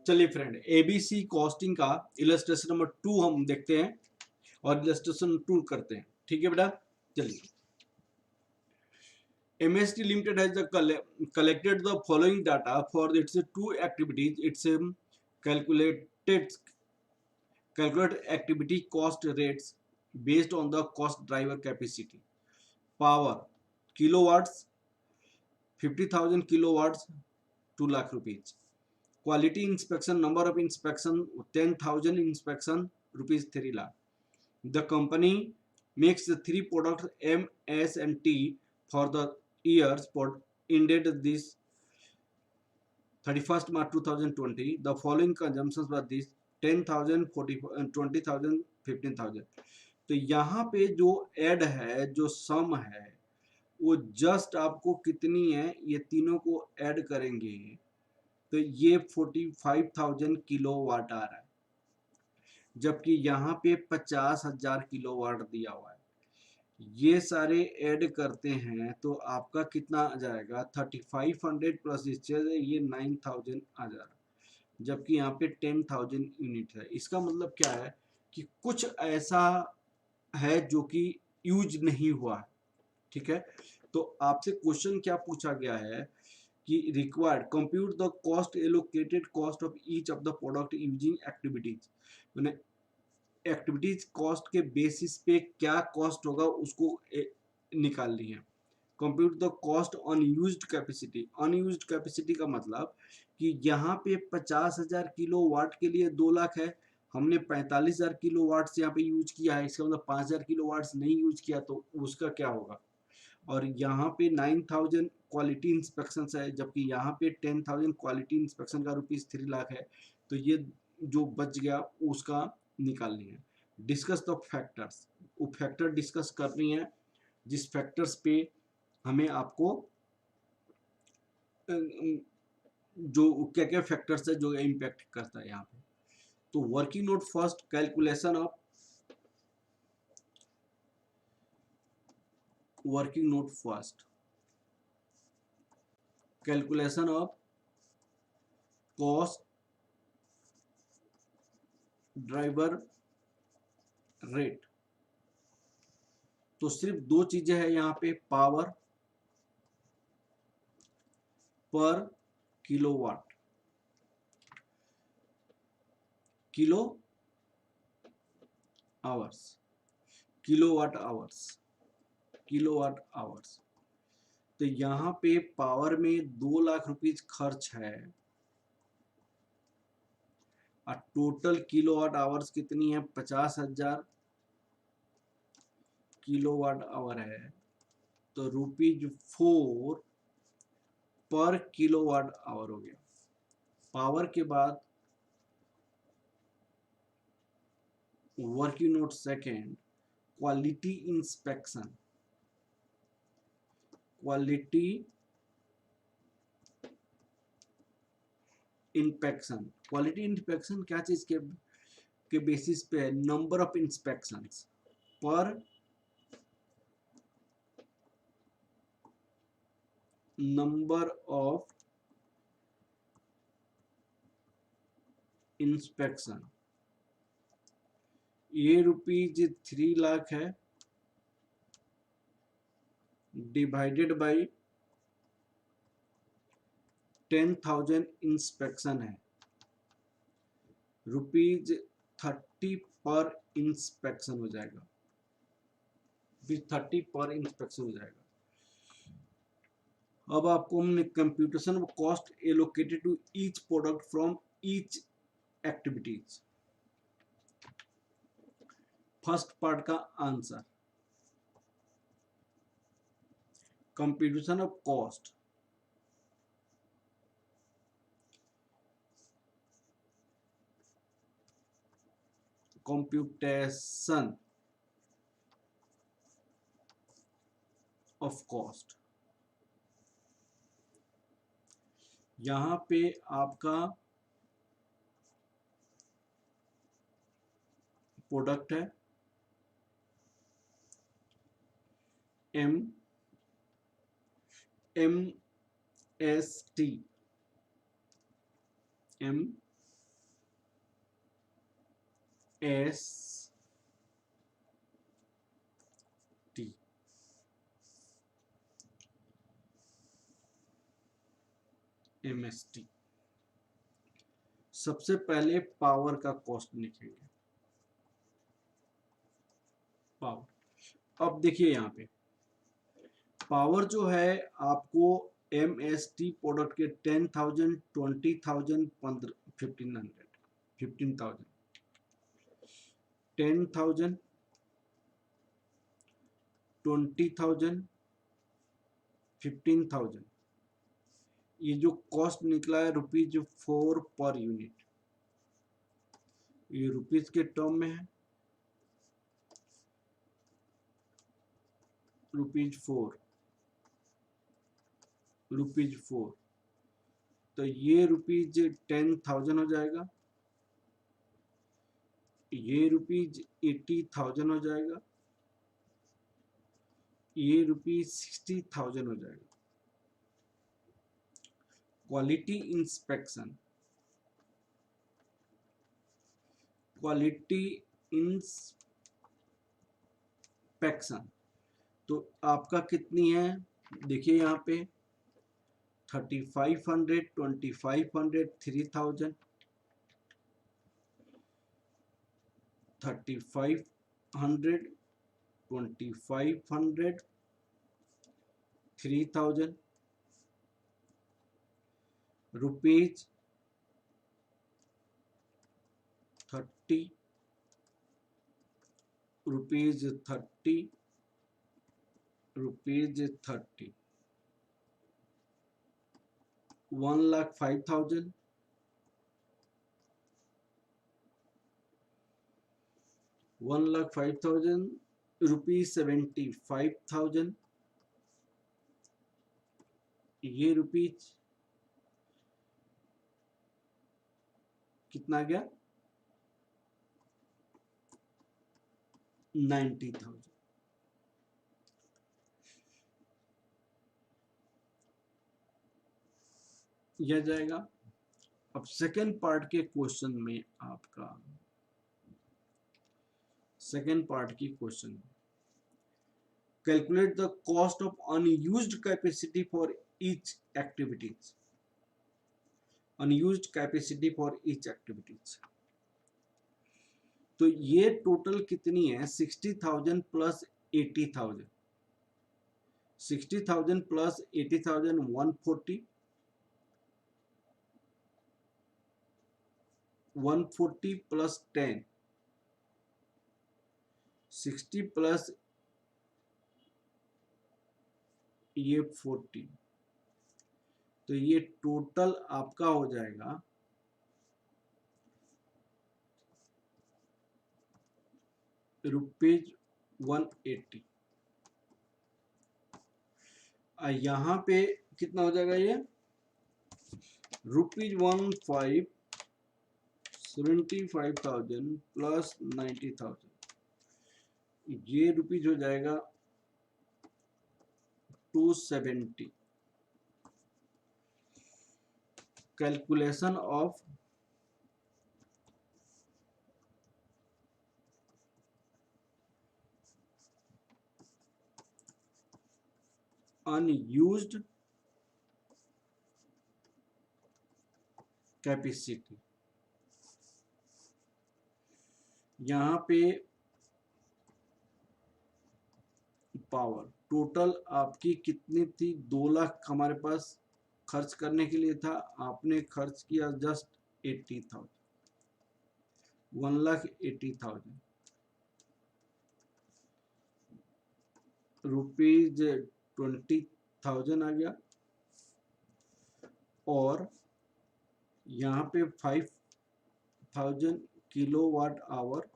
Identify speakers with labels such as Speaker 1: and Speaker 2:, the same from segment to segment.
Speaker 1: चलिए friend, ABC costing का illustration number 2 हम देखते हैं और इलस्ट्रेशन 2 करते हैं। ठीक है बेटा, चलिए। MST Limited has collected the following data for its two activities. It's calculate activity cost rates based on the cost driver capacity. Power kilowatts 50,000 kilowatts 2 lakh rupees. Quality inspection number of inspection 10,000 inspection rupees 3 lakh. The company makes the three products M, S and T for the years ended this 31st March 2020. The following consumptions were this 10,000, 20,000, 15,000. तो यहाँ पे जो add है, जो सम है, वो just आपको कितनी है, ये तीनों को ऐड करेंगे तो ये 45,000 किलो वाट आ रहा है, जबकि यहाँ पे 50,000 किलो वाट दिया हुआ है। ये सारे ऐड करते हैं तो आपका कितना आ जाएगा, 3500 प्लस ये 9000 आ जा रहा है, जबकि यहाँ पे 10,000 यूनिट है। इसका मतलब क्या है कि कुछ ऐसा है जो कि यूज नहीं हुआ है। ठीक है, तो आपसे क्वेश्चन क्या पूछा गया है कि required compute the cost allocated cost of each of the product using activities. मैंने एक्टिविटीज कॉस्ट के बेसिस पे क्या कॉस्ट होगा उसको निकालनी है। Compute the cost unused capacity. Unused capacity का मतलब कि यहाँ पे 50,000 किलो वाट के लिए 2 लाख है, हमने 45,000 किलो वाट से यहाँ पे यूज किया है, इसका मतलब 5,000 किलो वाट नहीं यूज किया तो उसका क्या होगा। और यहाँ पे 9,000 क्वालिटी इंस्पेक्शन है, जबकि यहाँ पे 10,000 क्वालिटी इंस्पेक्शन का ₹3 लाख है, तो ये जो बच गया उसका निकालनी है। डिस्कस द फैक्टर्स, वो फैक्टर डिस्कस करनी है जिस फैक्टर्स पे हमें आपको जो क्या क्या फैक्टर्स है जो इम्पैक्ट करता है यहाँ पे। तो working node first, calculation of working node first, calculation of cost driver rate. तो सिर्फ दो चीजें हैं यहाँ पे, पावर पर kilowatt, kilo hours, kilowatt hours, kilowatt hours. तो यहाँ पे पावर में 2 लाख रुपीज खर्च है और टोटल किलोवाट आवर्स कितनी है, 50,000 किलोवाट आवर है, तो ₹4 पर किलोवाट आवर हो गया। पावर के बाद working note second, quality inspection, quality inspection. Quality inspection क्या चीज के बेसिस पे है, नंबर ऑफ इंस्पेक्शंस पर नंबर ऑफ इंस्पेक्शन। ये ₹3 लाख है डिवाइडेड बाई 10,000 इंस्पेक्शन है, ₹30 पर इंस्पेक्शन हो जाएगा, ₹30 पर इंस्पेक्शन हो जाएगा। अब आपको हमने computation of cost allocated to each product from each activities. First part का answer, computation of cost, computation of cost. यहाँ पे आपका प्रोडक्ट है MST, एस टी, MST। सबसे पहले पावर का कॉस्ट लिखेंगे, पावर। अब देखिए यहाँ पे पावर जो है आपको MST प्रोडक्ट के 10,000, 20,000, 1500, 15,000, 10,000, 20,000, 15,000, ये जो कॉस्ट निकला है ₹4 पर यूनिट, ये रुपीज के टर्म में है, ₹4, ₹4। तो ये ₹10,000 हो जाएगा, ये ₹80,000 हो जाएगा, ये ₹60,000 हो जाएगा। क्वालिटी इंस्पेक्शन, क्वालिटी इंस्पेक्शन तो आपका कितनी है, देखिए यहाँ पे 3,500, 2,500, 3,000, 3,500, 2,500, 3,000 रुपीज 30, रुपीज 30, रुपीज 30, 1,05,000, 1,05,000, ₹75,000, ये रुपीज कितना गया, 90,000। यह जाएगा। अब सेकेंड पार्ट के क्वेश्चन में आपका सेकेंड पार्ट की question, calculate the cost of unused capacity for each activities, unused capacity for each activities. तो ये टोटल कितनी है, 60,000 प्लस 80,000, 60,000 प्लस 80,000 140, 140 प्लस 10, 60 प्लस ये 40, तो ये टोटल आपका हो जाएगा ₹180। यहाँ पे कितना हो जाएगा, ये ₹75,000 प्लस 90,000, ये रुपीज हो जाएगा 270। कैलकुलेशन ऑफ अनयूज्ड कैपेसिटी, यहाँ पे पावर टोटल आपकी कितनी थी, 2 लाख हमारे पास खर्च करने के लिए था, आपने खर्च किया जस्ट 80,000, 1,80,000 रुपीज 20,000 आ गया, और यहाँ पे 5,000 किलोवाट आवर,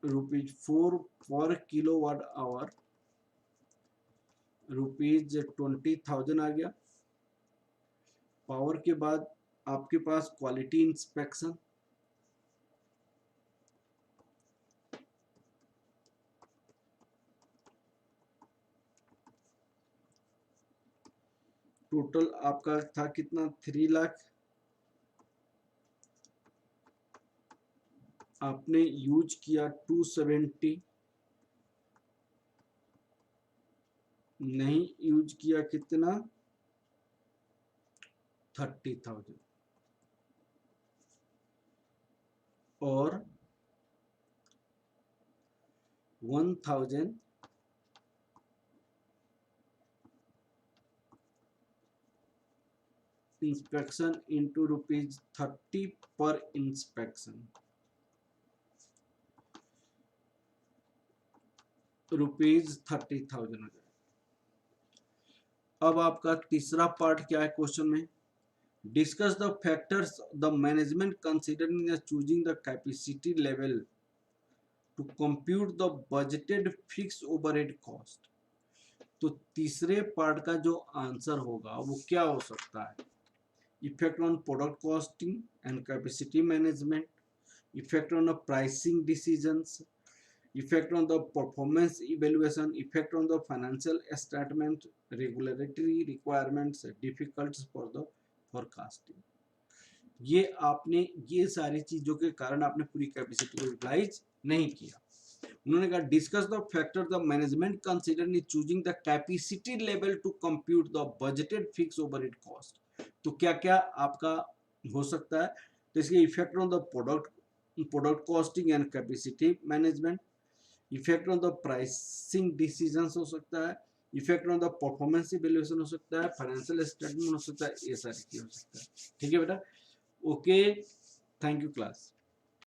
Speaker 1: ₹4 पर किलोवाट आवर, ₹20,000 आ गया। पावर के बाद आपके पास क्वालिटी इंस्पेक्शन, टोटल आपका था कितना, 3 लाख, आपने यूज किया 270, नहीं यूज किया कितना 30,000, और 1,000 inspection into ₹30 per inspection, ₹30,000 हो जाए। अब आपका तीसरा पार्ट क्या है क्वेश्चन में, discuss the factors the management considering the choosing the capacity level to compute the budgeted fix overhead cost. तो तीसरे पार्ट का जो आंसर होगा वो क्या हो सकता है, effect on product costing and capacity management, effect on the pricing decisions, effect on the performance evaluation, effect on the financial statement, regulatory requirements, difficulties for the forecasting। ये आपने ये सारी चीजों के कारण आपने पूरी कैपेसिटी को यूटिलाइज नहीं किया। उन्होंने कहा discuss the factor the management consider in choosing the capacity level to compute the budgeted fix overhead cost. तो क्या क्या आपका हो सकता है, तो इसके effect on the product costing and capacity management, effect on the pricing decisions हो सकता है, effect on the performance evaluation हो सकता है, फाइनेंशियल स्टेटमेंट हो सकता है, ये सारी चीज हो सकता है। ठीक है बेटा, ओके, थैंक यू क्लास।